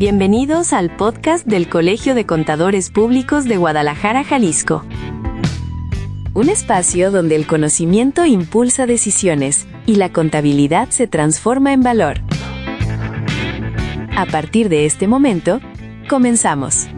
Bienvenidos al podcast del Colegio de Contadores Públicos de Guadalajara, Jalisco. Un espacio donde el conocimiento impulsa decisiones y la contabilidad se transforma en valor. A partir de este momento, comenzamos.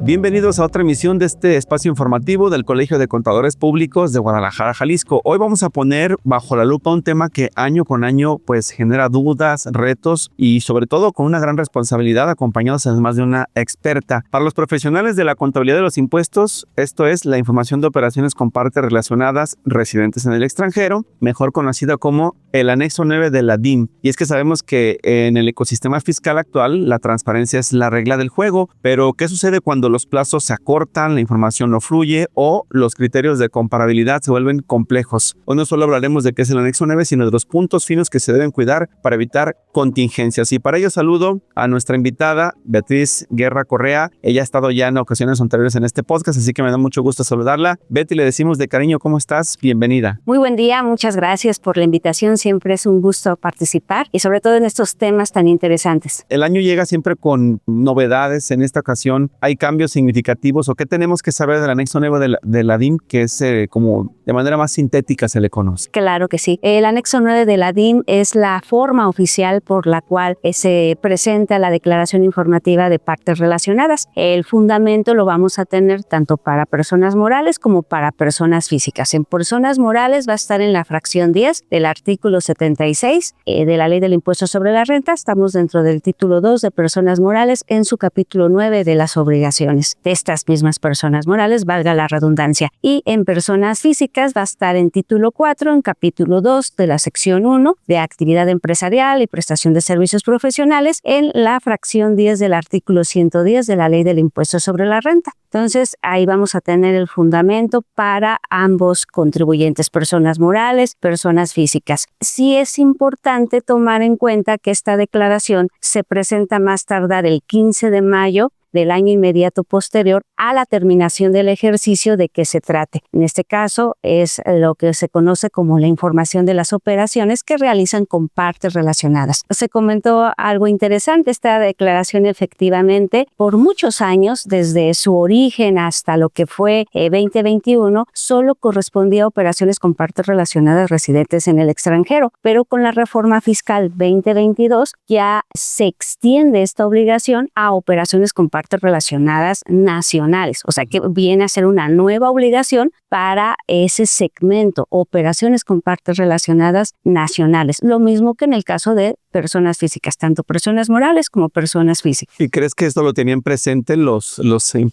Bienvenidos a otra emisión de este espacio informativo del Colegio de Contadores Públicos de Guadalajara, Jalisco. Hoy vamos a poner bajo la lupa un tema que año con año pues genera dudas, retos y sobre todo con una gran responsabilidad, acompañados además de una experta. Para los profesionales de la contabilidad de los impuestos, esto es la información de operaciones con partes relacionadas residentes en el extranjero, mejor conocida como el anexo 9 de la DIM. Y es que sabemos que en el ecosistema fiscal actual la transparencia es la regla del juego, pero ¿qué sucede cuando los plazos se acortan, la información no fluye o los criterios de comparabilidad se vuelven complejos? Hoy no solo hablaremos de qué es el anexo 9, sino de los puntos finos que se deben cuidar para evitar contingencias. Y para ello saludo a nuestra invitada, Beatriz Guerra Correa. Ella ha estado ya en ocasiones anteriores en este podcast, así que me da mucho gusto saludarla. Betty, le decimos de cariño, ¿cómo estás? Bienvenida. Muy buen día, muchas gracias por la invitación. Siempre es un gusto participar y sobre todo en estos temas tan interesantes. El año llega siempre con novedades. En esta ocasión hay cambios significativos, o qué tenemos que saber del anexo 9 de la DIM, que es como de manera más sintética se le conoce. Claro que sí. El anexo 9 de la DIM es la forma oficial por la cual se presenta la declaración informativa de partes relacionadas. El fundamento lo vamos a tener tanto para personas morales como para personas físicas. En personas morales va a estar en la fracción 10 del artículo 76 de la Ley del Impuesto sobre la Renta. Estamos dentro del título 2 de personas morales en su capítulo 9 de las obligaciones de estas mismas personas morales, valga la redundancia. Y en personas físicas va a estar en título 4, en capítulo 2 de la sección 1 de actividad empresarial y prestación de servicios profesionales, en la fracción 10 del artículo 110 de la Ley del Impuesto sobre la Renta. Entonces, ahí vamos a tener el fundamento para ambos contribuyentes, personas morales, personas físicas. Sí es importante tomar en cuenta que esta declaración se presenta más tardar el 15 de mayo del año inmediato posterior a la terminación del ejercicio de que se trate. En este caso es lo que se conoce como la información de las operaciones que realizan con partes relacionadas. Se comentó algo interesante. Esta declaración efectivamente por muchos años, desde su origen hasta lo que fue 2021, solo correspondía a operaciones con partes relacionadas residentes en el extranjero, pero con la reforma fiscal 2022 ya se extiende esta obligación a operaciones con partes relacionadas nacionales, o sea que viene a ser una nueva obligación para ese segmento, operaciones con partes relacionadas nacionales, lo mismo que en el caso de personas físicas, tanto personas morales como personas físicas. ¿Y crees que esto lo tenían presente los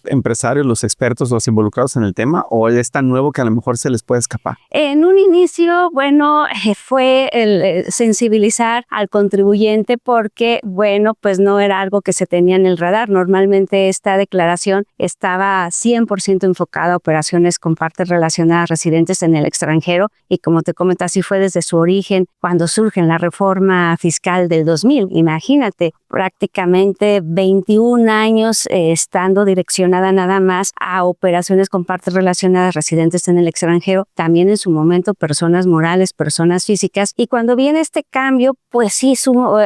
empresarios, los expertos, los involucrados en el tema, o es tan nuevo que a lo mejor se les puede escapar? En un inicio, fue el sensibilizar al contribuyente porque, pues no era algo que se tenía en el radar. Normalmente esta declaración estaba 100% enfocada a operaciones con partes relacionadas residentes en el extranjero y como te comento, así fue desde su origen cuando surge la reforma fiscal del 2000. Imagínate, prácticamente 21 años estando direccionada nada más a operaciones con partes relacionadas residentes en el extranjero, también en su momento personas morales, personas físicas. Y cuando viene este cambio, pues sí,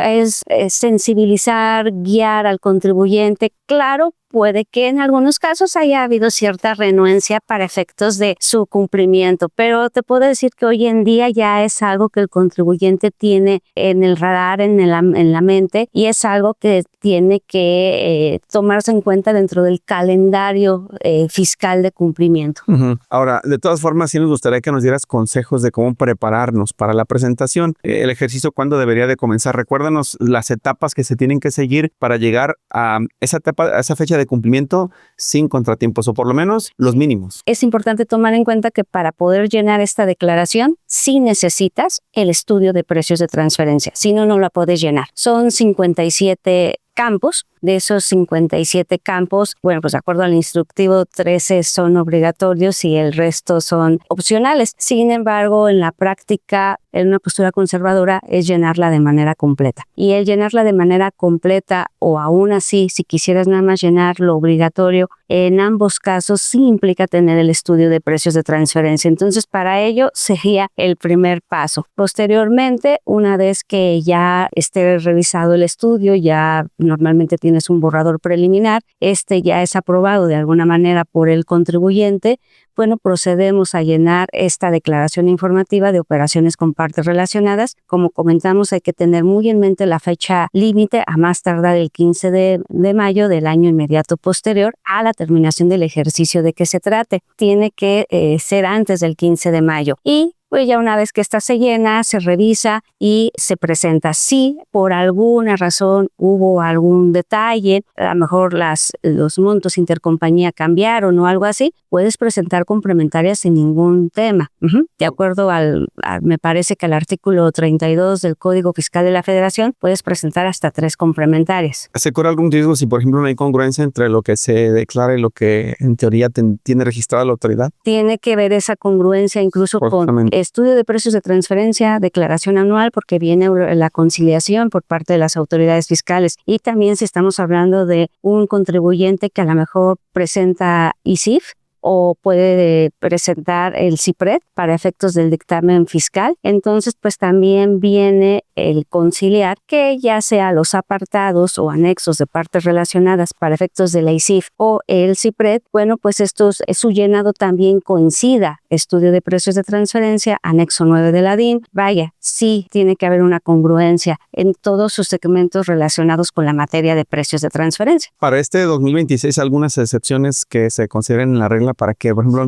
es sensibilizar, guiar al contribuyente. Claro, puede que en algunos casos haya habido cierta renuencia para efectos de su cumplimiento, pero te puedo decir que hoy en día ya es algo que el contribuyente tiene en el radar, en la mente, y es algo que tiene que tomarse en cuenta dentro del calendario fiscal de cumplimiento. Uh-huh. Ahora, de todas formas, sí nos gustaría que nos dieras consejos de cómo prepararnos para la presentación. El ejercicio, ¿cuándo debería de comenzar? Recuérdanos las etapas que se tienen que seguir para llegar a esa etapa, a esa fecha de cumplimiento sin contratiempos, o por lo menos los mínimos. Es importante tomar en cuenta que para poder llenar esta declaración sí necesitas el estudio de precios de transferencia, si no, no la puedes llenar. Son 57 campos De esos 57 campos, bueno, pues de acuerdo al instructivo, 13 son obligatorios y el resto son opcionales. Sin embargo, en la práctica, en una postura conservadora es llenarla de manera completa. Y el llenarla de manera completa, o aún así, si quisieras nada más llenar lo obligatorio, en ambos casos sí implica tener el estudio de precios de transferencia. Entonces, para ello sería el primer paso. Posteriormente, una vez que ya esté revisado el estudio, ya normalmente tienes un borrador preliminar, ya es aprobado de alguna manera por el contribuyente. Bueno, procedemos a llenar esta declaración informativa de operaciones con partes relacionadas. Como comentamos, hay que tener muy en mente la fecha límite, a más tardar el 15 de mayo del año inmediato posterior a la terminación del ejercicio de que se trate. Tiene que ser antes del 15 de mayo. Y pues ya una vez que esta se llena, se revisa y se presenta. Si por alguna razón hubo algún detalle, a lo mejor los montos intercompañía cambiaron o algo así, puedes presentar complementarias sin ningún tema. De acuerdo me parece que al artículo 32 del Código Fiscal de la Federación, puedes presentar hasta 3 complementarias. ¿Se corre algún riesgo si, por ejemplo, no hay congruencia entre lo que se declara y lo que en teoría tiene registrada la autoridad? Tiene que ver esa congruencia incluso con estudio de precios de transferencia, declaración anual, porque viene la conciliación por parte de las autoridades fiscales. Y también si estamos hablando de un contribuyente que a lo mejor presenta ICIF, o puede presentar el CIPRED para efectos del dictamen fiscal. Entonces, pues también viene el conciliar, que ya sea los apartados o anexos de partes relacionadas para efectos de la ICIF o el CIPRED, bueno, pues su llenado también coincida. Estudio de precios de transferencia, anexo 9 de la DIN. Vaya, sí tiene que haber una congruencia en todos sus segmentos relacionados con la materia de precios de transferencia. Para este 2026, algunas excepciones que se consideren en la regla para que, por ejemplo,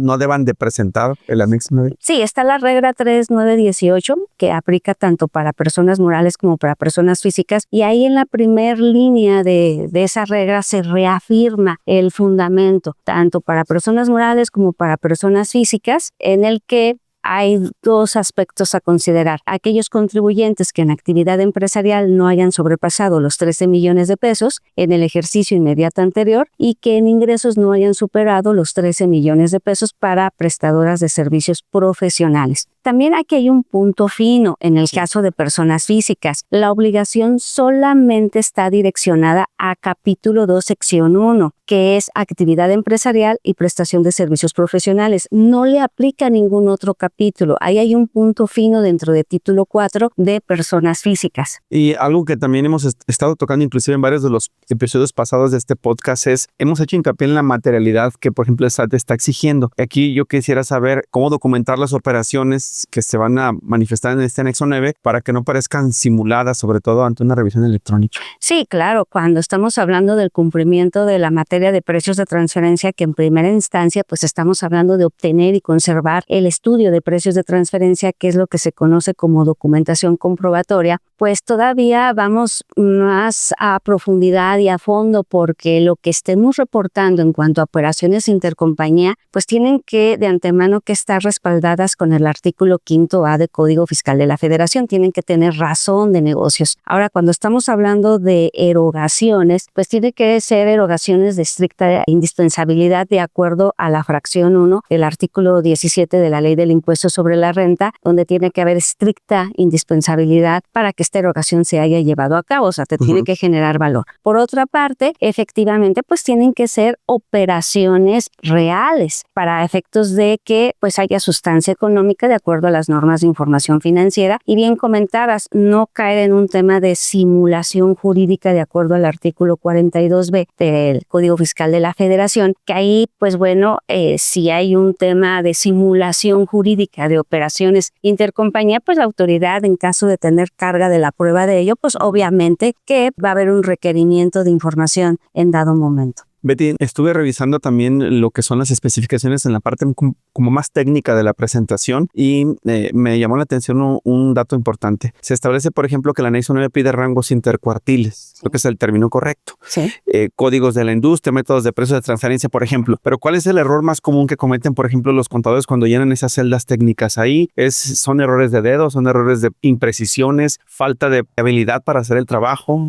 no deban de presentar el anexo 9. Sí, está la regla 3918 que aplica tanto para personas morales como para personas físicas, y ahí en la primer línea de esa regla se reafirma el fundamento tanto para personas morales como para personas físicas, en el que hay 2 aspectos a considerar. Aquellos contribuyentes que en actividad empresarial no hayan sobrepasado los 13 millones de pesos en el ejercicio inmediato anterior y que en ingresos no hayan superado los 13 millones de pesos para prestadoras de servicios profesionales. También aquí hay un punto fino en el caso de personas físicas. La obligación solamente está direccionada a capítulo 2, sección 1, que es actividad empresarial y prestación de servicios profesionales. No le aplica a ningún otro capítulo. Ahí hay un punto fino dentro de título 4 de personas físicas. Y algo que también hemos estado tocando inclusive en varios de los episodios pasados de este podcast es, hemos hecho hincapié en la materialidad que, por ejemplo, el SAT está exigiendo. Aquí yo quisiera saber cómo documentar las operaciones que se van a manifestar en este anexo 9 para que no parezcan simuladas, sobre todo ante una revisión electrónica. Sí, claro, cuando estamos hablando del cumplimiento de la materia de precios de transferencia, que en primera instancia pues estamos hablando de obtener y conservar el estudio de precios de transferencia, que es lo que se conoce como documentación comprobatoria, pues todavía vamos más a profundidad y a fondo, porque lo que estemos reportando en cuanto a operaciones intercompañía, pues tienen que de antemano que estar respaldadas con el artículo 5A del Código Fiscal de la Federación, tienen que tener razón de negocios. Ahora, cuando estamos hablando de erogaciones, pues tiene que ser erogaciones de estricta indispensabilidad de acuerdo a la fracción 1 del artículo 17 de la Ley del Impuesto sobre la Renta, donde tiene que haber estricta indispensabilidad para que esta erogación se haya llevado a cabo, o sea, te tiene que generar valor. Por otra parte, efectivamente, pues tienen que ser operaciones reales para efectos de que pues haya sustancia económica de acuerdo a las normas de información financiera, y bien comentadas, no caer en un tema de simulación jurídica de acuerdo al artículo 42B del Código Fiscal de la Federación, que ahí pues bueno, si hay un tema de simulación jurídica de operaciones intercompañía, pues la autoridad, en caso de tener carga de la prueba de ello, pues obviamente que va a haber un requerimiento de información en dado momento. Betty, estuve revisando también lo que son las especificaciones en la parte como más técnica de la presentación y me llamó la atención un dato importante. Se establece, por ejemplo, que el anexo 9 pide rangos intercuartiles, creo que es el término correcto. Sí. Códigos de la industria, métodos de precios de transferencia, por ejemplo. Pero ¿cuál es el error más común que cometen, por ejemplo, los contadores cuando llenan esas celdas técnicas ahí? ¿Son errores de dedo, son errores de imprecisiones, falta de habilidad para hacer el trabajo?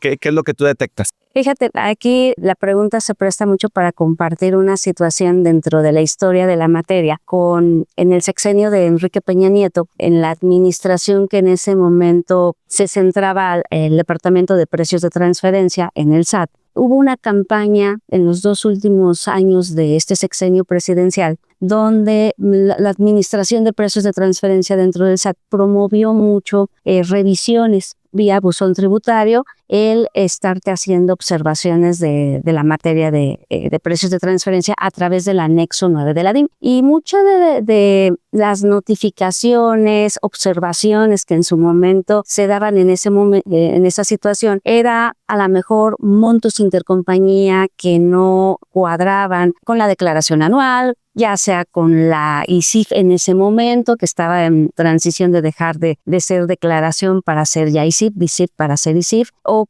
¿Qué es lo que tú detectas? Fíjate, aquí la pregunta se presta mucho para compartir una situación dentro de la historia de la materia en el sexenio de Enrique Peña Nieto, en la administración que en ese momento se centraba el Departamento de Precios de Transferencia en el SAT. Hubo una campaña en los 2 últimos años de este sexenio presidencial donde la Administración de Precios de Transferencia dentro del SAT promovió mucho revisiones vía buzón tributario, el estarte haciendo observaciones de la materia de precios de transferencia a través del anexo 9 de la DIM. Y muchas de las notificaciones, observaciones que en su momento se daban en esa situación, era a lo mejor montos intercompañía que no cuadraban con la declaración anual, ya sea con la ICIF en ese momento, que estaba en transición de dejar de ser declaración para ser ya ICIF, BICIF para ser ICIF, o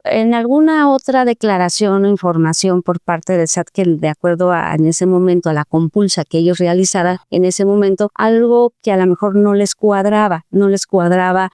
en alguna otra declaración o información por parte del SAT que de acuerdo en ese momento a la compulsa que ellos realizaran en ese momento, algo que a lo mejor no les cuadraba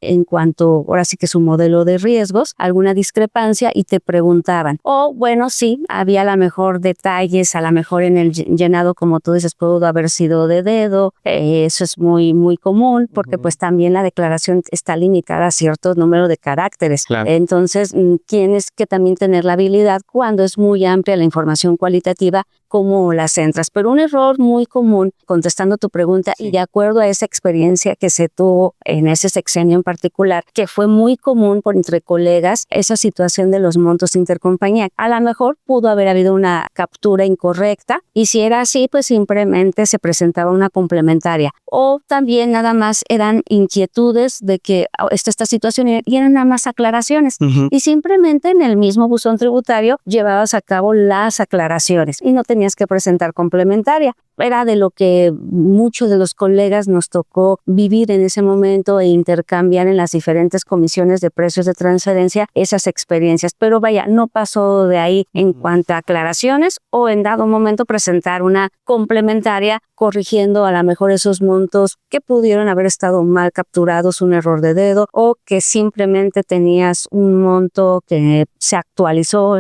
en cuanto, ahora sí que su modelo de riesgos, alguna discrepancia y te preguntaban. O bueno, sí, había a lo mejor detalles, a lo mejor en el llenado, como tú dices, pudo haber sido de dedo, eso es muy, muy común porque pues también la declaración está limitada a cierto número de caracteres. Claro. Entonces, tienes que también tener la habilidad cuando es muy amplia la información cualitativa, cómo las entras. Pero un error muy común, contestando tu pregunta, y de acuerdo a esa experiencia que se tuvo en ese sexenio en particular, que fue muy común entre colegas, esa situación de los montos intercompañía. A lo mejor pudo haber habido una captura incorrecta y si era así, pues simplemente se presentaba una complementaria. O también nada más eran inquietudes de que esta situación y eran nada más aclaraciones. Y simplemente en el mismo buzón tributario llevabas a cabo las aclaraciones y no tenías que presentar complementaria. Era de lo que muchos de los colegas nos tocó vivir en ese momento e intercambiar en las diferentes comisiones de precios de transferencia esas experiencias. Pero vaya, no pasó de ahí en cuanto a aclaraciones o en dado momento presentar una complementaria corrigiendo a lo mejor esos montos que pudieron haber estado mal capturados, un error de dedo o que simplemente tenías un monto que se actualizó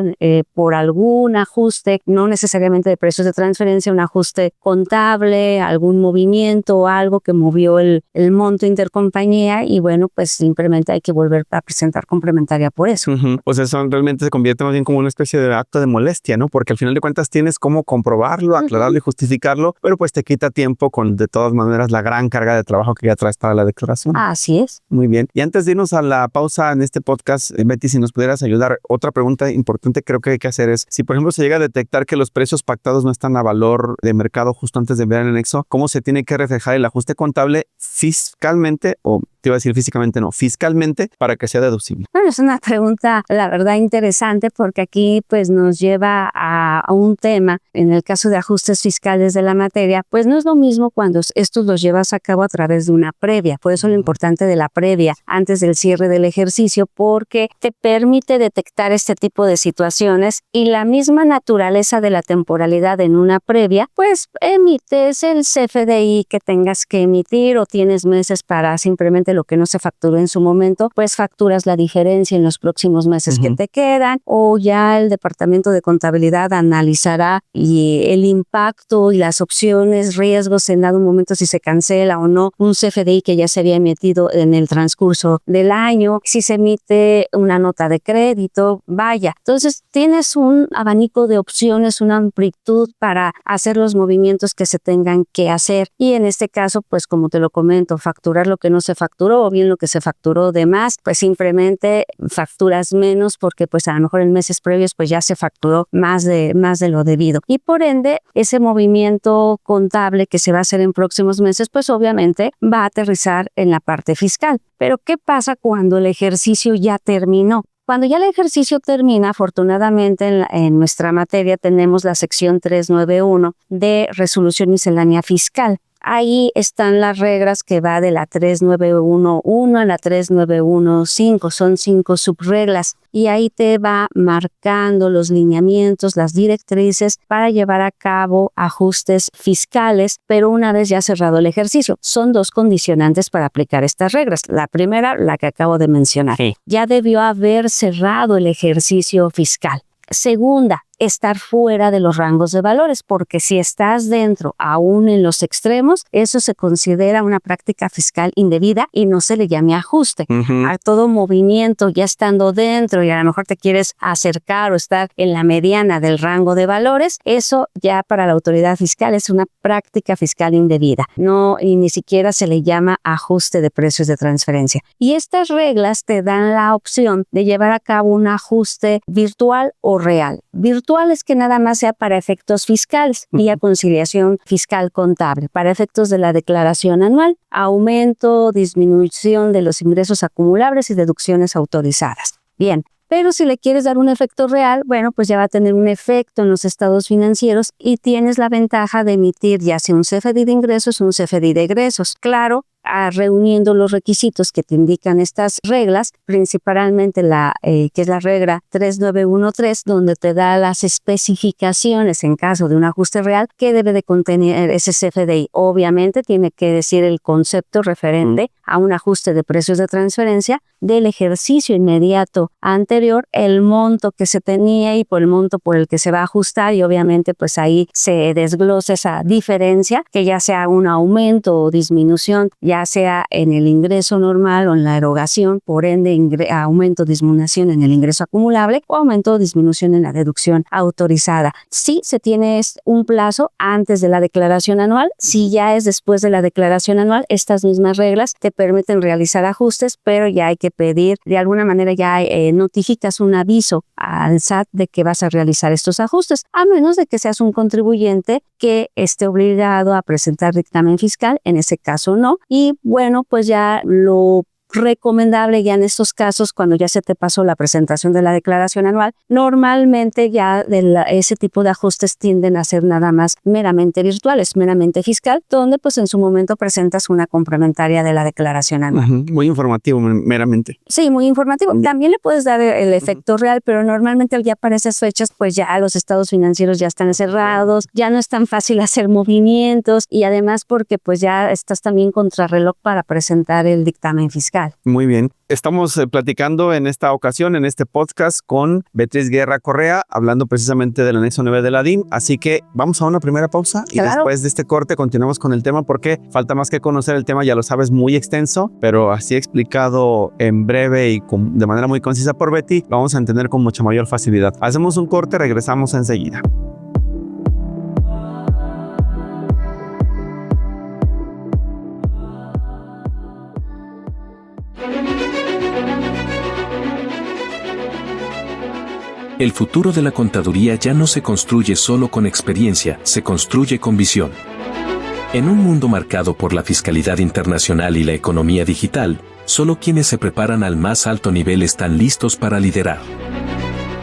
por algún ajuste, no necesariamente de precios de transferencia, un ajuste contable, algún movimiento o algo que movió el monto intercompañía y bueno, pues simplemente hay que volver a presentar complementaria por eso. Pues eso realmente se convierte más bien como una especie de acto de molestia, ¿no? Porque al final de cuentas tienes cómo comprobarlo, aclararlo y justificarlo, pero pues te quita tiempo con de todas maneras la gran carga de trabajo que ya traes para la declaración. Así es. Muy bien. Y antes de irnos a la pausa en este podcast, Betty, si nos pudieras ayudar, otra pregunta importante creo que hay que hacer es, si por ejemplo se llega a detectar que los precios pactados no están a valor de mercado justo antes de enviar el anexo, ¿cómo se tiene que reflejar el ajuste contable fiscalmente o te iba a decir físicamente, no, fiscalmente para que sea deducible? Bueno, es una pregunta, la verdad, interesante porque aquí pues nos lleva a un tema, en el caso de ajustes fiscales de la materia, pues no es lo mismo cuando estos los llevas a cabo a través de una previa. Por eso lo importante de la previa antes del cierre del ejercicio, porque te permite detectar este tipo de situaciones y la misma naturaleza de la temporalidad en una previa, pues emites el CFDI que tengas que emitir o tienes meses para simplemente lo que no se facturó en su momento, pues facturas la diferencia en los próximos meses que te quedan o ya el departamento de contabilidad analizará y el impacto y las opciones, riesgos en dado momento si se cancela o no un CFDI que ya se había emitido en el transcurso del año, si se emite una nota de crédito, vaya. Entonces tienes un abanico de opciones, una amplitud para hacer los movimientos que se tengan que hacer y en este caso, pues como te lo comento, facturar lo que no se facturó o bien lo que se facturó de más, pues simplemente facturas menos porque pues a lo mejor en meses previos pues ya se facturó más de lo debido y por ende ese movimiento contable que se va a hacer en próximos meses pues obviamente va a aterrizar en la parte fiscal. Pero ¿qué pasa cuando el ejercicio ya terminó? Cuando ya el ejercicio termina, afortunadamente en nuestra materia tenemos la sección 391 de resolución miscelánea fiscal. Ahí están las reglas que va de la 3911 a la 3915, son 5 subreglas y ahí te va marcando los lineamientos, las directrices para llevar a cabo ajustes fiscales, pero una vez ya cerrado el ejercicio. Son 2 condicionantes para aplicar estas reglas. La primera, la que acabo de mencionar. Sí. Ya debió haber cerrado el ejercicio fiscal. Segunda, estar fuera de los rangos de valores, porque si estás dentro, aún en los extremos, eso se considera una práctica fiscal indebida y no se le llame ajuste. A todo movimiento, ya estando dentro y a lo mejor te quieres acercar o estar en la mediana del rango de valores, eso ya para la autoridad fiscal es una práctica fiscal indebida. No, y ni siquiera se le llama ajuste de precios de transferencia. Y estas reglas te dan la opción de llevar a cabo un ajuste virtual o real. Virtual es que nada más sea para efectos fiscales, vía conciliación fiscal contable, para efectos de la declaración anual, aumento, disminución de los ingresos acumulables y deducciones autorizadas. Bien, pero si le quieres dar un efecto real, bueno, pues ya va a tener un efecto en los estados financieros y tienes la ventaja de emitir ya sea un CFDI de ingresos o un CFDI de egresos. Claro, reuniendo los requisitos que te indican estas reglas, principalmente que es la regla 3913, donde te da las especificaciones en caso de un ajuste real que debe de contener ese CFDI. Obviamente tiene que decir el concepto referente a un ajuste de precios de transferencia del ejercicio inmediato anterior, el monto que se tenía y por el monto por el que se va a ajustar, y obviamente pues ahí se desglosa esa diferencia, que ya sea un aumento o disminución, ya sea en el ingreso normal o en la erogación, por ende aumento o disminución en el ingreso acumulable o aumento o disminución en la deducción autorizada. Si se tiene un plazo antes de la declaración anual, si ya es después de la declaración anual, estas mismas reglas te permiten realizar ajustes, pero ya hay que pedir, de alguna manera ya notificas un aviso al SAT de que vas a realizar estos ajustes, a menos de que seas un contribuyente que esté obligado a presentar dictamen fiscal, en ese caso no. Y bueno, pues ya lo recomendable ya en estos casos, cuando ya se te pasó la presentación de la declaración anual, normalmente ya ese tipo de ajustes tienden a ser nada más meramente virtuales, meramente fiscal, donde pues en su momento presentas una complementaria de la declaración anual. Muy informativo, meramente. Sí, muy informativo. También le puedes dar el efecto real, pero normalmente ya para esas fechas pues ya los estados financieros ya están cerrados, ya no es tan fácil hacer movimientos y además porque pues ya estás también contrarreloj para presentar el dictamen fiscal. Muy bien. Estamos platicando en esta ocasión, en este podcast, con Beatriz Guerra Correa, hablando precisamente del anexo 9 de la DIN. Así que vamos a una primera pausa y después de este corte continuamos con el tema, porque falta más que conocer el tema, ya lo sabes, muy extenso, pero así explicado en breve y de manera muy concisa por Betty, lo vamos a entender con mucha mayor facilidad. Hacemos un corte, regresamos enseguida. El futuro de la contaduría ya no se construye solo con experiencia, se construye con visión. En un mundo marcado por la fiscalidad internacional y la economía digital, solo quienes se preparan al más alto nivel están listos para liderar.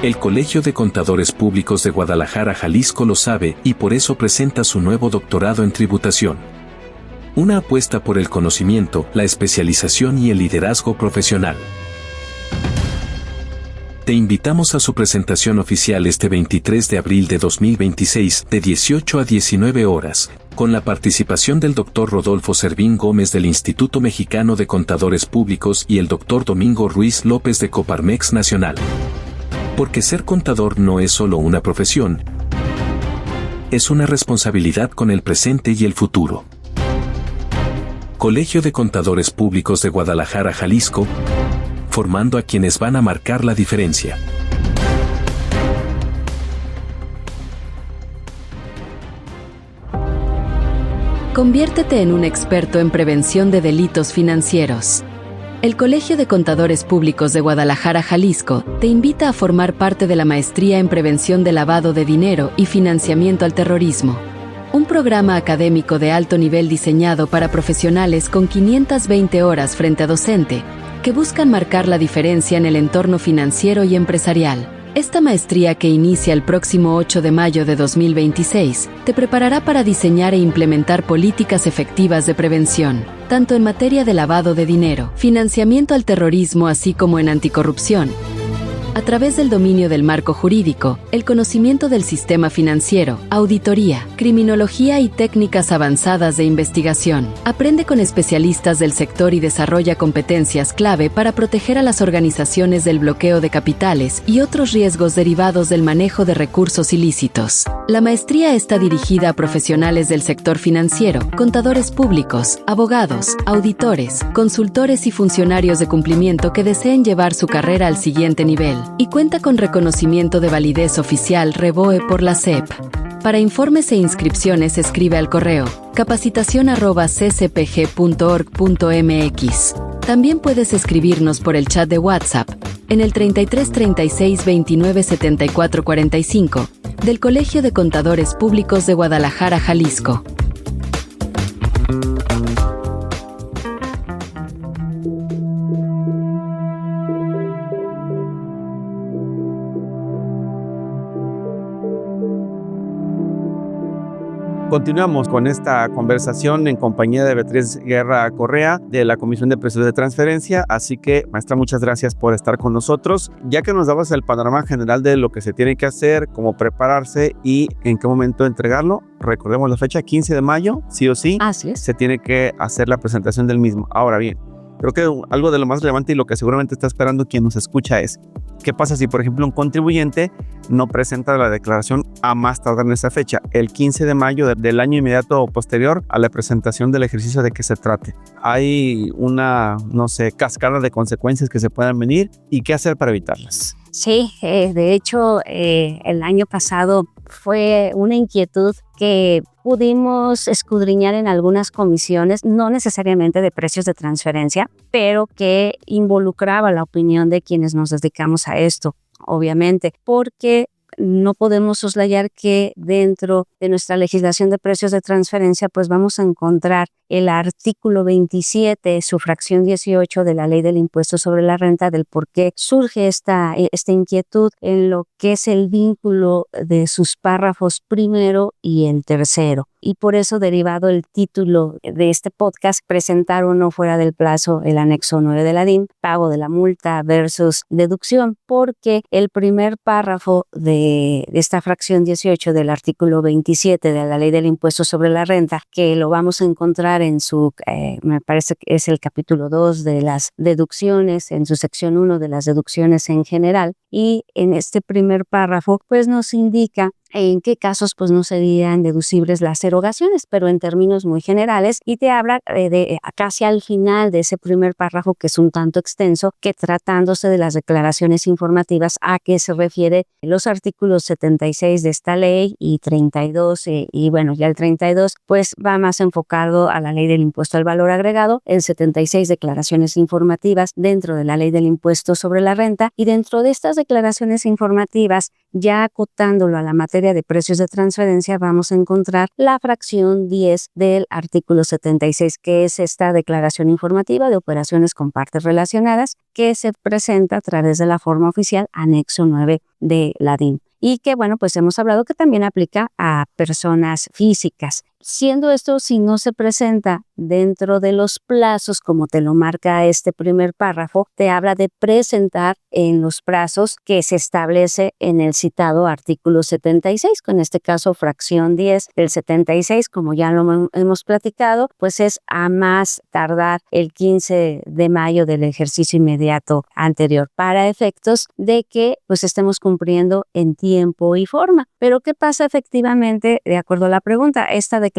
El Colegio de Contadores Públicos de Guadalajara, Jalisco lo sabe y por eso presenta su nuevo doctorado en tributación. Una apuesta por el conocimiento, la especialización y el liderazgo profesional. Te invitamos a su presentación oficial este 23 de abril de 2026, de 18 a 19 horas, con la participación del Dr. Rodolfo Servín Gómez del Instituto Mexicano de Contadores Públicos y el Dr. Domingo Ruiz López de Coparmex Nacional. Porque ser contador no es solo una profesión, es una responsabilidad con el presente y el futuro. Colegio de Contadores Públicos de Guadalajara, Jalisco, formando a quienes van a marcar la diferencia. Conviértete en un experto en prevención de delitos financieros. El Colegio de Contadores Públicos de Guadalajara, Jalisco, te invita a formar parte de la Maestría en Prevención de Lavado de Dinero y Financiamiento al Terrorismo. Un programa académico de alto nivel diseñado para profesionales con 520 horas frente a docente, que buscan marcar la diferencia en el entorno financiero y empresarial. Esta maestría, que inicia el próximo 8 de mayo de 2026, te preparará para diseñar e implementar políticas efectivas de prevención, tanto en materia de lavado de dinero, financiamiento al terrorismo, así como en anticorrupción. A través del dominio del marco jurídico, el conocimiento del sistema financiero, auditoría, criminología y técnicas avanzadas de investigación. Aprende con especialistas del sector y desarrolla competencias clave para proteger a las organizaciones del bloqueo de capitales y otros riesgos derivados del manejo de recursos ilícitos. La maestría está dirigida a profesionales del sector financiero, contadores públicos, abogados, auditores, consultores y funcionarios de cumplimiento que deseen llevar su carrera al siguiente nivel, y cuenta con reconocimiento de validez oficial REVOE por la SEP. Para informes e inscripciones escribe al correo capacitacion@ccpg.org.mx. También puedes escribirnos por el chat de WhatsApp en el 33 36 29 74 45 del Colegio de Contadores Públicos de Guadalajara, Jalisco. Continuamos con esta conversación en compañía de Beatriz Guerra Correa de la Comisión de Precios de Transferencia. Así que, maestra, muchas gracias por estar con nosotros. Ya que nos dabas el panorama general de lo que se tiene que hacer, cómo prepararse y en qué momento entregarlo, recordemos la fecha, 15 de mayo, sí o sí. Así es. Se tiene que hacer la presentación del mismo. Ahora bien, creo que algo de lo más relevante y lo que seguramente está esperando quien nos escucha es: ¿qué pasa si, por ejemplo, un contribuyente no presenta la declaración a más tardar en esa fecha, el 15 de mayo del año inmediato o posterior a la presentación del ejercicio de que se trate? Hay una, cascada de consecuencias que se puedan venir, y qué hacer para evitarlas. Sí, de hecho, el año pasado fue una inquietud que pudimos escudriñar en algunas comisiones, no necesariamente de precios de transferencia, pero que involucraba la opinión de quienes nos dedicamos a esto, obviamente, porque no podemos soslayar que dentro de nuestra legislación de precios de transferencia, pues vamos a encontrar el artículo 27, su fracción 18 de la Ley del Impuesto sobre la Renta, del por qué surge esta inquietud en lo que es el vínculo de sus párrafos primero y el tercero. Y por eso, derivado el título de este podcast, presentar o no fuera del plazo el anexo 9 de la DIN, pago de la multa versus deducción, porque el primer párrafo de esta fracción 18 del artículo 27 de la Ley del Impuesto sobre la Renta, que lo vamos a encontrar en su, me parece que es el capítulo 2 de las deducciones, en su sección 1 de las deducciones en general, y en este primer párrafo pues nos indica en qué casos pues no serían deducibles las erogaciones, pero en términos muy generales, y te habla de casi al final de ese primer párrafo, que es un tanto extenso, que tratándose de las declaraciones informativas a que se refiere los artículos 76 de esta ley y 32, y bueno, ya el 32 pues va más enfocado a la ley del impuesto al valor agregado, el 76 declaraciones informativas dentro de la ley del impuesto sobre la renta, y dentro de estas declaraciones informativas, ya acotándolo a la materia de precios de transferencia, vamos a encontrar la fracción 10 del artículo 76, que es esta declaración informativa de operaciones con partes relacionadas, que se presenta a través de la forma oficial anexo 9 de la DIN. Y que, bueno, pues hemos hablado que también aplica a personas físicas. Siendo esto, si no se presenta dentro de los plazos, como te lo marca este primer párrafo, te habla de presentar en los plazos que se establece en el citado artículo 76, con este caso fracción 10 del 76, como ya lo hemos platicado, pues es a más tardar el 15 de mayo del ejercicio inmediato anterior, para efectos de que pues estemos cumpliendo en tiempo y forma. Pero ¿qué pasa efectivamente? De acuerdo a la pregunta, esta declaración,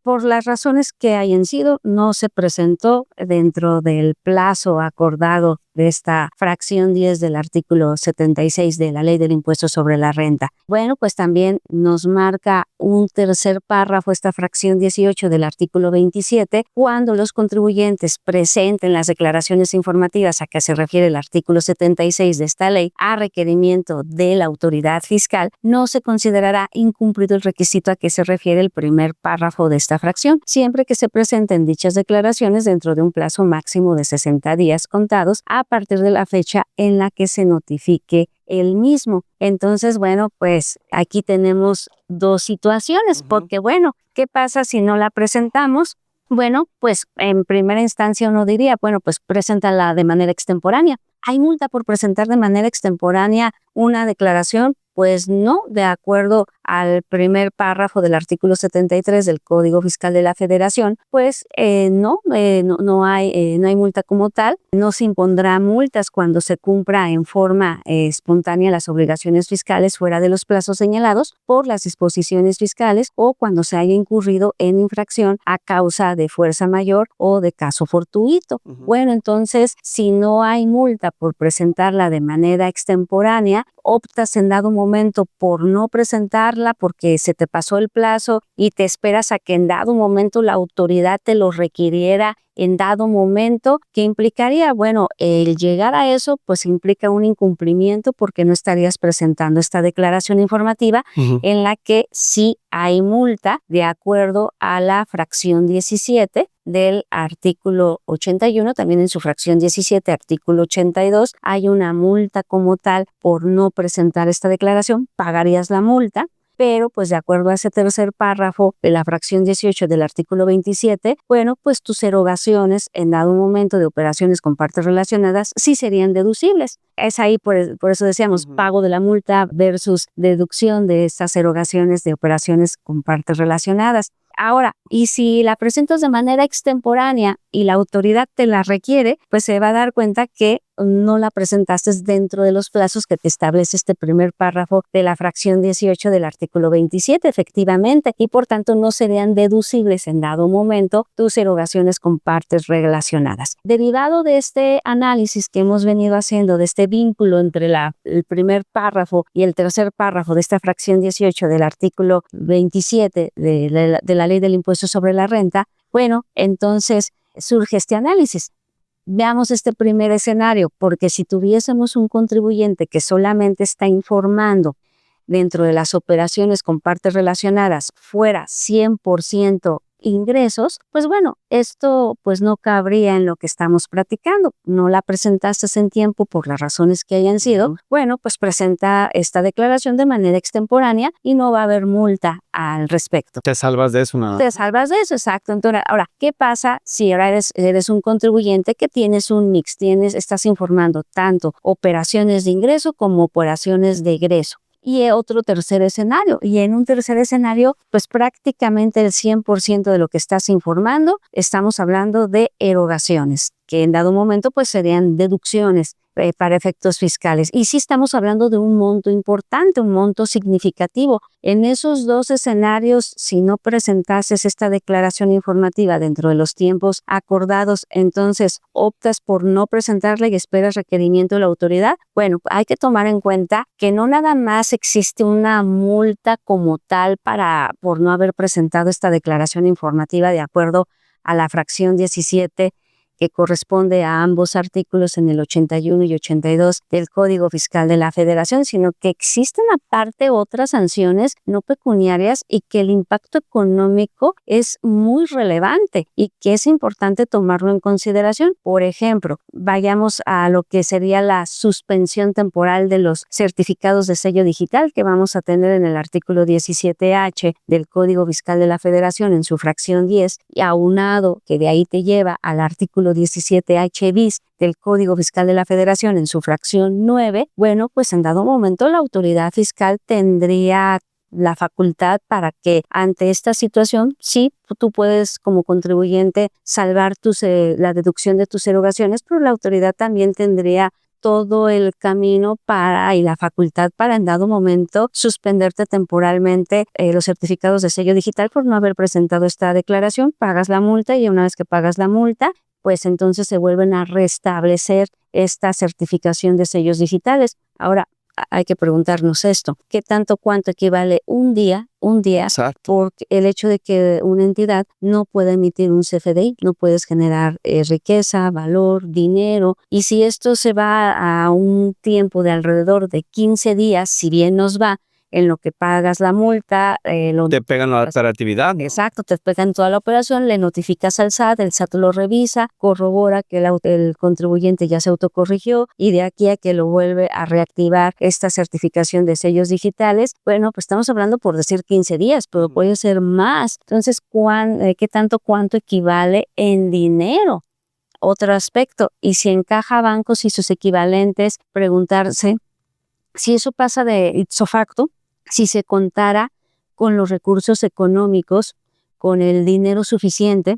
por las razones que hayan sido, no se presentó dentro del plazo acordado de esta fracción 10 del artículo 76 de la Ley del Impuesto sobre la Renta. Bueno, pues también nos marca un tercer párrafo, esta fracción 18 del artículo 27, cuando los contribuyentes presenten las declaraciones informativas a que se refiere el artículo 76 de esta ley a requerimiento de la autoridad fiscal, no se considerará incumplido el requisito a que se refiere el primer párrafo de este esta fracción, siempre que se presenten dichas declaraciones dentro de un plazo máximo de 60 días contados a partir de la fecha en la que se notifique el mismo. Entonces, bueno, pues aquí tenemos dos situaciones, porque bueno, ¿qué pasa si no la presentamos? Bueno, pues en primera instancia uno diría, bueno, pues preséntala de manera extemporánea. ¿Hay multa por presentar de manera extemporánea una declaración? Pues no, de acuerdo al primer párrafo del artículo 73 del Código Fiscal de la Federación, pues no hay multa como tal. No se impondrá multas cuando se cumpla en forma espontánea las obligaciones fiscales fuera de los plazos señalados por las disposiciones fiscales o cuando se haya incurrido en infracción a causa de fuerza mayor o de caso fortuito. Bueno, entonces, si no hay multa por presentarla de manera extemporánea, optas en dado momento por no presentarla porque se te pasó el plazo y te esperas a que en dado momento la autoridad te lo requiriera en dado momento, ¿qué implicaría? Bueno, el llegar a eso pues implica un incumplimiento porque no estarías presentando esta declaración informativa en la que sí hay multa de acuerdo a la fracción 17 del artículo 81, también en su fracción 17, artículo 82, hay una multa como tal por no presentar esta declaración, pagarías la multa. Pero pues de acuerdo a ese tercer párrafo de la fracción 18 del artículo 27, bueno, pues tus erogaciones en dado momento de operaciones con partes relacionadas sí serían deducibles. Es ahí por eso decíamos pago de la multa versus deducción de estas erogaciones de operaciones con partes relacionadas. Ahora, y si la presentas de manera extemporánea y la autoridad te la requiere, pues se va a dar cuenta que no la presentaste dentro de los plazos que te establece este primer párrafo de la fracción 18 del artículo 27, efectivamente, y por tanto no serían deducibles en dado momento tus erogaciones con partes relacionadas. Derivado de este análisis que hemos venido haciendo, de este vínculo entre el primer párrafo y el tercer párrafo de esta fracción 18 del artículo 27 de la Ley del Impuesto sobre la Renta, bueno, entonces surge este análisis. Veamos este primer escenario, porque si tuviésemos un contribuyente que solamente está informando dentro de las operaciones con partes relacionadas fuera 100% ingresos, pues bueno, esto pues no cabría en lo que estamos platicando. No la presentaste en tiempo por las razones que hayan sido. Bueno, pues presenta esta declaración de manera extemporánea y no va a haber multa al respecto. Te salvas de eso, nada. Te salvas de eso, exacto. Entonces, ahora, ¿qué pasa si ahora eres un contribuyente que tienes un mix? Estás informando tanto operaciones de ingreso como operaciones de egreso. Y otro tercer escenario. Y en un tercer escenario, pues prácticamente el 100% de lo que estás informando, estamos hablando de erogaciones, que en dado momento pues serían deducciones para efectos fiscales. Y sí estamos hablando de un monto importante, un monto significativo. En esos dos escenarios, si no presentases esta declaración informativa dentro de los tiempos acordados, entonces optas por no presentarla y esperas requerimiento de la autoridad. Bueno, hay que tomar en cuenta que no nada más existe una multa como tal por no haber presentado esta declaración informativa de acuerdo a la fracción 17 que corresponde a ambos artículos en el 81 y 82 del Código Fiscal de la Federación, sino que existen aparte otras sanciones no pecuniarias y que el impacto económico es muy relevante y que es importante tomarlo en consideración. Por ejemplo, vayamos a lo que sería la suspensión temporal de los certificados de sello digital que vamos a tener en el artículo 17H del Código Fiscal de la Federación en su fracción 10 y aunado que de ahí te lleva al artículo 17H bis del Código Fiscal de la Federación en su fracción 9, bueno, pues en dado momento la autoridad fiscal tendría la facultad para que ante esta situación, sí, tú puedes como contribuyente salvar la deducción de tus erogaciones, pero la autoridad también tendría todo el camino y la facultad para en dado momento suspenderte temporalmente los certificados de sello digital por no haber presentado esta declaración. Pagas la multa y una vez que pagas la multa, pues entonces se vuelven a restablecer esta certificación de sellos digitales. Ahora, hay que preguntarnos esto, ¿qué cuánto equivale un día? Exacto. Por el hecho de que una entidad no puede emitir un CFDI, no puedes generar riqueza, valor, dinero, y si esto se va a un tiempo de alrededor de 15 días, si bien nos va, en lo que pagas la multa, Te pegan la operatividad. Exacto, te pegan toda la operación, le notificas al SAT, el SAT lo revisa, corrobora que el contribuyente ya se autocorrigió y de aquí a que lo vuelve a reactivar esta certificación de sellos digitales, bueno, pues estamos hablando por decir 15 días, pero puede ser más. Entonces, ¿qué tanto cuánto equivale en dinero? Otro aspecto, y si encaja bancos y sus equivalentes, preguntarse si eso pasa de ipso facto, si se contara con los recursos económicos, con el dinero suficiente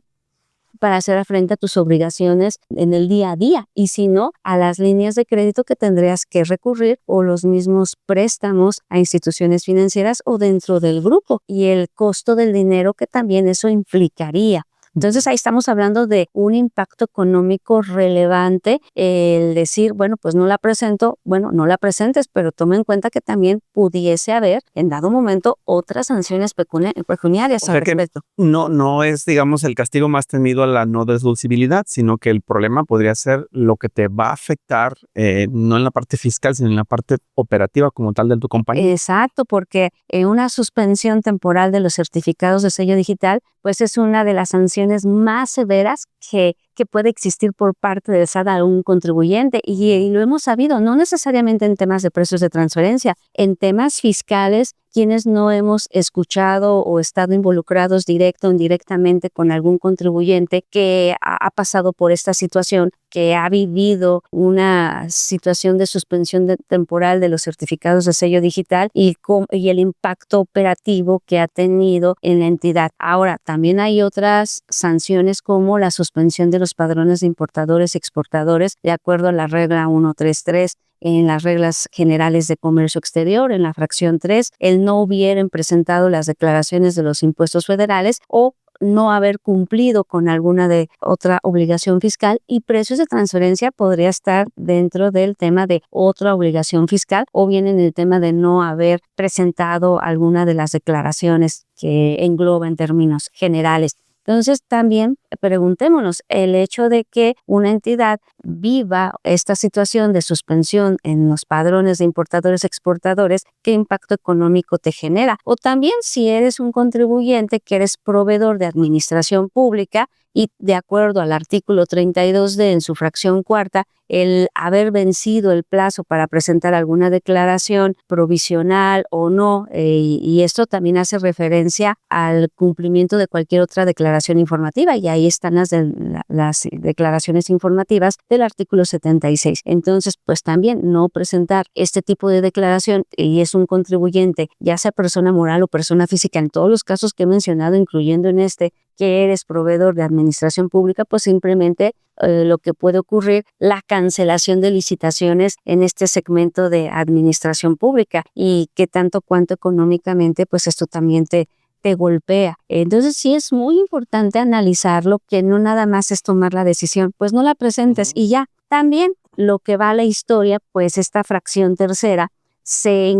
para hacer frente a tus obligaciones en el día a día, y si no, a las líneas de crédito que tendrías que recurrir o los mismos préstamos a instituciones financieras o dentro del grupo, y el costo del dinero que también eso implicaría. Entonces ahí estamos hablando de un impacto económico relevante, el decir, bueno, pues no la presento, bueno, no la presentes, pero toma en cuenta que también pudiese haber en dado momento otras sanciones pecuniarias al respecto. No es, digamos, el castigo más temido a la no deducibilidad, sino que el problema podría ser lo que te va a afectar, no en la parte fiscal, sino en la parte operativa como tal de tu compañía. Exacto, porque una suspensión temporal de los certificados de sello digital, pues es una de las sanciones más severas que puede existir por parte del SAT a un contribuyente, y lo hemos sabido, no necesariamente en temas de precios de transferencia, en temas fiscales, quienes no hemos escuchado o estado involucrados directo o indirectamente con algún contribuyente que ha pasado por esta situación, que ha vivido una situación de suspensión temporal de los certificados de sello digital y el impacto operativo que ha tenido en la entidad. Ahora, también hay otras sanciones como la suspensión de los padrones de importadores y exportadores de acuerdo a la regla 133, en las reglas generales de comercio exterior, en la fracción 3, el no hubieran presentado las declaraciones de los impuestos federales o no haber cumplido con alguna de otra obligación fiscal, y precios de transferencia podría estar dentro del tema de otra obligación fiscal, o bien en el tema de no haber presentado alguna de las declaraciones que engloba en términos generales. Entonces también preguntémonos, el hecho de que una entidad viva esta situación de suspensión en los padrones de importadores exportadores, ¿qué impacto económico te genera? O también si eres un contribuyente que eres proveedor de administración pública y de acuerdo al artículo 32D en su fracción cuarta, el haber vencido el plazo para presentar alguna declaración provisional o no, y esto también hace referencia al cumplimiento de cualquier otra declaración informativa, y ahí están las declaraciones informativas del artículo 76. Entonces, pues también no presentar este tipo de declaración, y es un contribuyente, ya sea persona moral o persona física, en todos los casos que he mencionado, incluyendo en este, que eres proveedor de administración pública, pues simplemente lo que puede ocurrir, la cancelación de licitaciones en este segmento de administración pública, y que tanto cuanto económicamente, pues esto también te golpea. Entonces sí es muy importante analizarlo, que no nada más es tomar la decisión, pues no la presentes y ya. También lo que va a la historia, pues esta fracción tercera se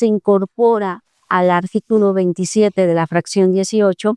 incorpora al artículo 27 de la fracción 18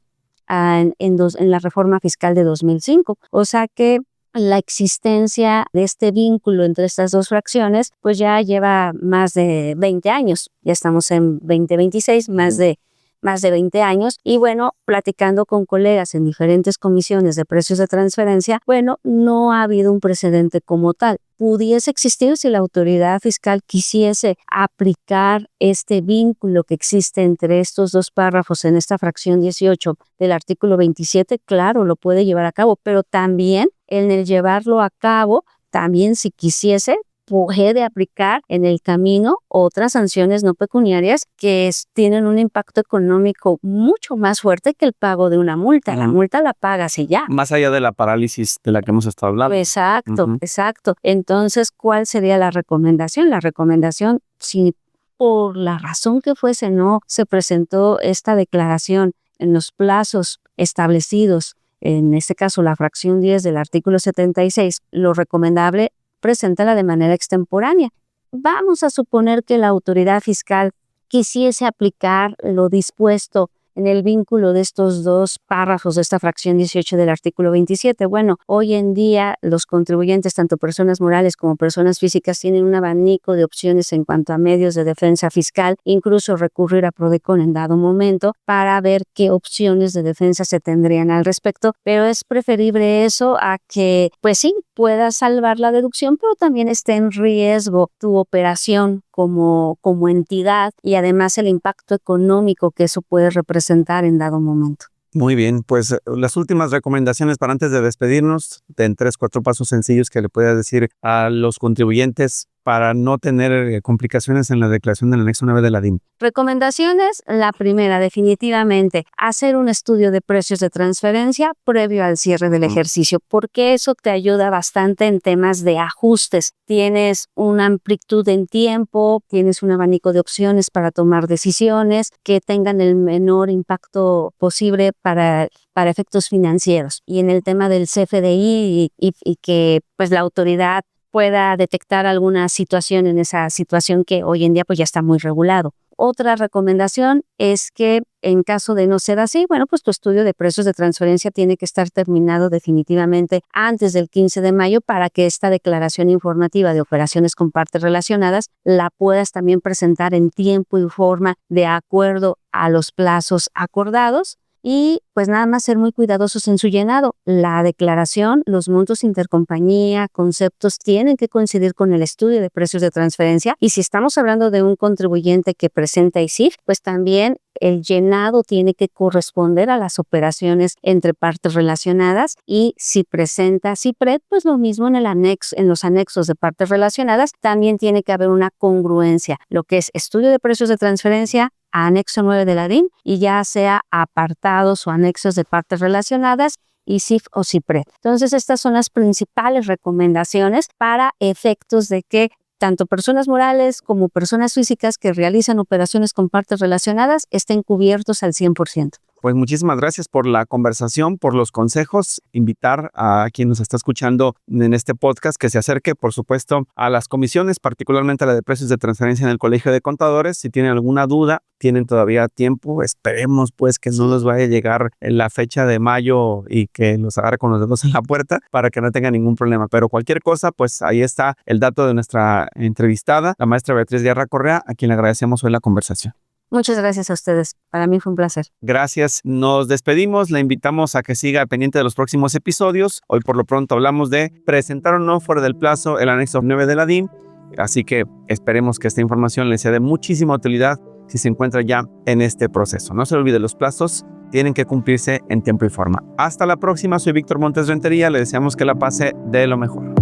en la reforma fiscal de 2005. O sea que la existencia de este vínculo entre estas dos fracciones pues ya lleva más de 20 años. Ya estamos en 2026, más de 20 años. Y bueno, platicando con colegas en diferentes comisiones de precios de transferencia, bueno, no ha habido un precedente como tal. Pudiese existir si la autoridad fiscal quisiese aplicar este vínculo que existe entre estos dos párrafos en esta fracción 18 del artículo 27, claro, lo puede llevar a cabo, pero también en el llevarlo a cabo, también si quisiese, puede aplicar en el camino otras sanciones no pecuniarias que tienen un impacto económico mucho más fuerte que el pago de una multa. La multa la pagas y ya. Más allá de la parálisis de la que hemos estado hablando. Exacto, exacto. Entonces, ¿cuál sería la recomendación? La recomendación, si por la razón que fuese no se presentó esta declaración en los plazos establecidos, en este caso la fracción 10 del artículo 76, lo recomendable, preséntala de manera extemporánea. Vamos a suponer que la autoridad fiscal quisiese aplicar lo dispuesto en el vínculo de estos dos párrafos de esta fracción 18 del artículo 27. Bueno, hoy en día los contribuyentes, tanto personas morales como personas físicas, tienen un abanico de opciones en cuanto a medios de defensa fiscal, incluso recurrir a PRODECON en dado momento para ver qué opciones de defensa se tendrían al respecto, pero es preferible eso a que, pues sí, puedas salvar la deducción, pero también esté en riesgo tu operación como entidad y además el impacto económico que eso puede representar en dado momento. Muy bien, pues las últimas recomendaciones para antes de despedirnos, en 3-4 pasos sencillos que le puedas decir a los contribuyentes para no tener complicaciones en la declaración del anexo 9 de la DIN. Recomendaciones, la primera, definitivamente, hacer un estudio de precios de transferencia previo al cierre del ejercicio, porque eso te ayuda bastante en temas de ajustes. Tienes una amplitud en tiempo, tienes un abanico de opciones para tomar decisiones que tengan el menor impacto posible para efectos financieros. Y en el tema del CFDI y que pues la autoridad pueda detectar alguna situación en esa situación que hoy en día pues ya está muy regulado. Otra recomendación es que en caso de no ser así, bueno, pues tu estudio de precios de transferencia tiene que estar terminado definitivamente antes del 15 de mayo para que esta declaración informativa de operaciones con partes relacionadas la puedas también presentar en tiempo y forma de acuerdo a los plazos acordados. Y pues nada más ser muy cuidadosos en su llenado. La declaración, los montos intercompañía, conceptos tienen que coincidir con el estudio de precios de transferencia. Y si estamos hablando de un contribuyente que presenta ICIF, pues también el llenado tiene que corresponder a las operaciones entre partes relacionadas. Y si presenta CIPRED, pues lo mismo en el anexo, en los anexos de partes relacionadas, también tiene que haber una congruencia. Lo que es estudio de precios de transferencia, anexo 9 de la DIN, y ya sea apartados o anexos de partes relacionadas, ICIF o CIPRED. Entonces, estas son las principales recomendaciones para efectos de que tanto personas morales como personas físicas que realizan operaciones con partes relacionadas estén cubiertos al 100%. Pues muchísimas gracias por la conversación, por los consejos. Invitar a quien nos está escuchando en este podcast que se acerque, por supuesto, a las comisiones, particularmente a la de precios de transferencia en el Colegio de Contadores. Si tienen alguna duda, tienen todavía tiempo. Esperemos pues que no les vaya a llegar en la fecha de mayo y que los agarre con los dedos en la puerta para que no tengan ningún problema. Pero cualquier cosa, pues ahí está el dato de nuestra entrevistada, la maestra Beatriz Guerra Correa, a quien le agradecemos hoy la conversación. Muchas gracias a ustedes. Para mí fue un placer. Gracias. Nos despedimos. Le invitamos a que siga pendiente de los próximos episodios. Hoy por lo pronto hablamos de presentar o no fuera del plazo el anexo 9 de la DIN. Así que esperemos que esta información le sea de muchísima utilidad si se encuentra ya en este proceso. No se olvide, los plazos tienen que cumplirse en tiempo y forma. Hasta la próxima. Soy Víctor Montes Rentería. Le deseamos que la pase de lo mejor.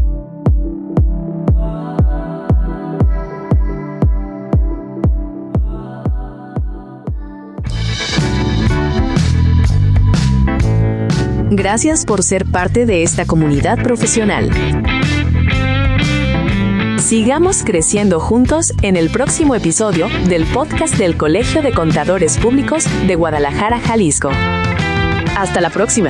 Gracias por ser parte de esta comunidad profesional. Sigamos creciendo juntos en el próximo episodio del podcast del Colegio de Contadores Públicos de Guadalajara, Jalisco. Hasta la próxima.